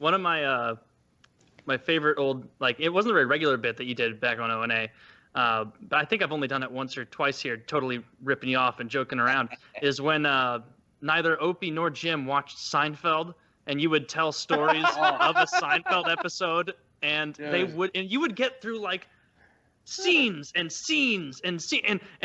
One of my favorite old, like, it wasn't a very regular bit that you did back on O&A, but I think I've only done it once or twice here, totally ripping you off and joking around, is when neither Opie nor Jim watched Seinfeld, and you would tell stories of a Seinfeld episode, and you would get through like scenes and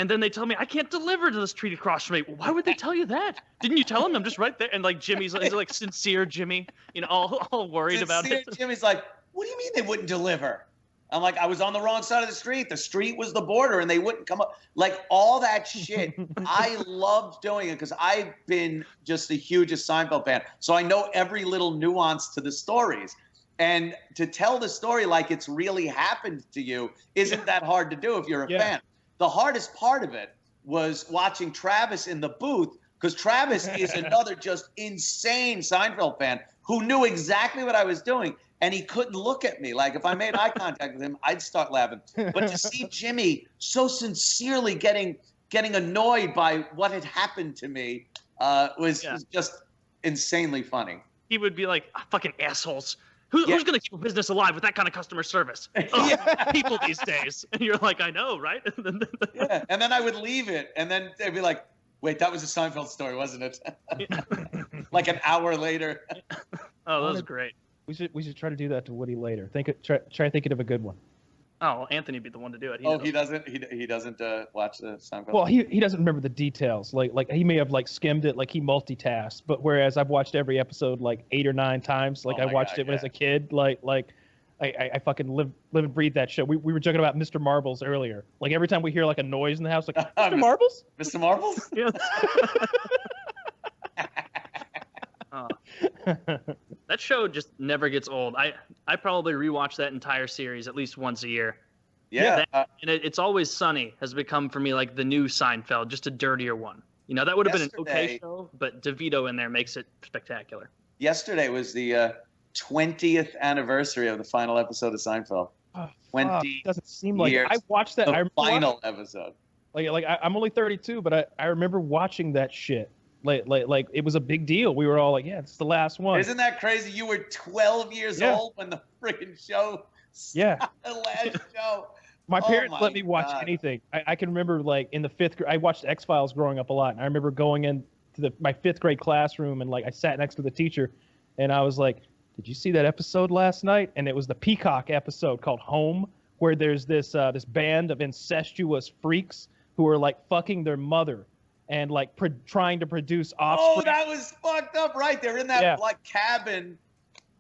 then they tell me I can't deliver to this street across from me. Well, why would they tell you that? Didn't you tell them I'm just right there? And like Jimmy's like sincere Jimmy, all worried about it. Jimmy's like, what do you mean they wouldn't deliver? I'm like, I was on the wrong side of the street. The street was the border, and they wouldn't come up. Like, all that shit, I loved doing it because I've been just the hugest Seinfeld fan. So I know every little nuance to the stories. And to tell the story like it's really happened to you isn't that hard to do if you're a fan. The hardest part of it was watching Travis in the booth, because Travis is another just insane Seinfeld fan who knew exactly what I was doing. And he couldn't look at me. Like, if I made eye contact with him, I'd start laughing. But to see Jimmy so sincerely getting annoyed by what had happened to me was just insanely funny. He would be like, fucking assholes. Who's going to keep a business alive with that kind of customer service? People these days. And you're like, I know, right? And then I would leave it. And then they'd be like, wait, that was a Seinfeld story, wasn't it? Like an hour later. Oh, that was great. We should try to do that to Woody later. Try thinking of a good one. Oh, well, Anthony would be the one to do it. He doesn't watch the Seinfeld. Well, he doesn't remember the details. Like he may have like skimmed it, like he multitasked. But whereas I've watched every episode like 8 or 9 times. Like I watched it when as a kid. Like I fucking live and breathe that show. We were joking about Mr. Marbles earlier. Like every time we hear like a noise in the house, like Mr. Marbles? Mr. Marbles? Yeah. That show just never gets old. I probably rewatch that entire series at least once a year. Yeah. And It's Always Sunny has become for me like the new Seinfeld, just a dirtier one. That would have been an okay show, but DeVito in there makes it spectacular. Yesterday was the 20th anniversary of the final episode of Seinfeld. 20 doesn't seem like it. I watched that. The final episode. Like I'm only 32, but I remember watching that shit. Like it was a big deal. We were all like, yeah, it's the last one. Isn't that crazy? You were 12 years old when the freaking show started, the last show. My parents let me watch anything. I can remember like in the 5th grade, I watched X-Files growing up a lot. And I remember going into my 5th grade classroom and like I sat next to the teacher and I was like, did you see that episode last night? And it was the Peacock episode called Home, where there's this band of incestuous freaks who are like fucking their mother. And like trying to produce offspring. Oh, that was fucked up, right? They're in that like cabin,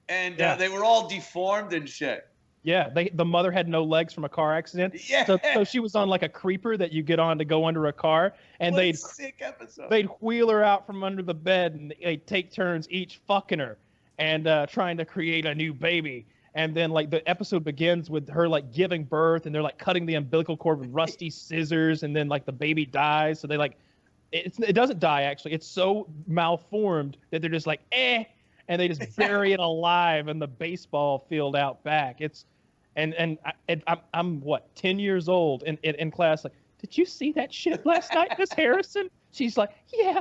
and they were all deformed and shit. Yeah, the mother had no legs from a car accident. Yeah. So she was on like a creeper that you get on to go under a car, and sick episode. They'd wheel her out from under the bed, and they'd take turns each fucking her, and trying to create a new baby. And then like the episode begins with her like giving birth, and they're like cutting the umbilical cord with rusty scissors, and then like the baby dies. So they like. It doesn't die, actually. It's so malformed that they're just like, and they just bury it alive in the baseball field out back. I'm what, 10 years old in class, like, did you see that shit last night, Miss Harrison? She's like, yeah,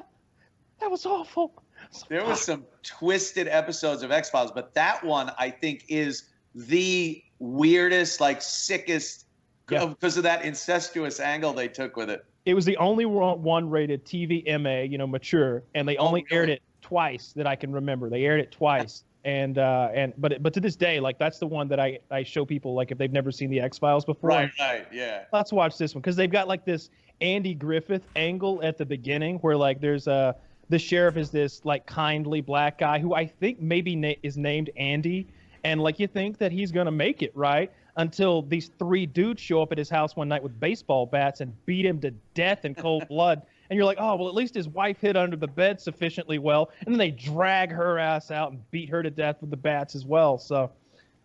that was awful. There was some twisted episodes of X-Files, but that one, I think, is the weirdest, like, sickest, because of that incestuous angle they took with it. It was the only one rated TVMA, mature, and they only aired it twice that I can remember. They aired it twice, but to this day, like that's the one that I show people like if they've never seen the X-Files before. Right, yeah. Let's watch this one because they've got like this Andy Griffith angle at the beginning where like there's the sheriff is this like kindly black guy who I think maybe is named Andy, and like you think that he's gonna make it, right? Until these 3 dudes show up at his house one night with baseball bats and beat him to death in cold blood. And you're like, oh, well, at least his wife hid under the bed sufficiently well. And then they drag her ass out and beat her to death with the bats as well. So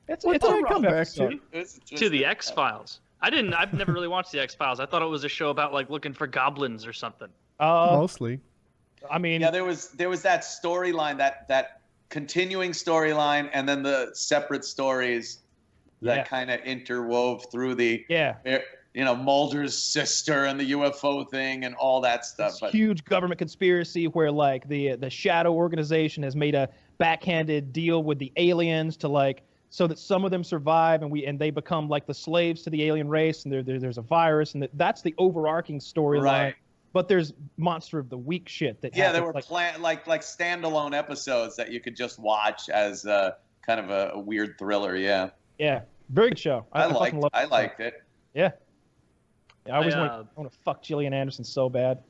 it's a rough episode. To the X-Files. I've never really watched the X-Files. I thought it was a show about like looking for goblins or something. Mostly. I mean, yeah, there was that storyline, that continuing storyline, and then the separate stories that kind of interwove through the Mulder's sister and the UFO thing and all that stuff. Huge government conspiracy where like the shadow organization has made a backhanded deal with the aliens to like so that some of them survive and they become like the slaves to the alien race, and there's a virus, and that's the overarching storyline. Right. But there's monster of the week shit that Yeah, there happens, were like standalone episodes that you could just watch as kind of a weird thriller. Yeah. Yeah, very good show. I fucking love I liked it. Yeah. I always I, want to fuck Gillian Anderson so bad.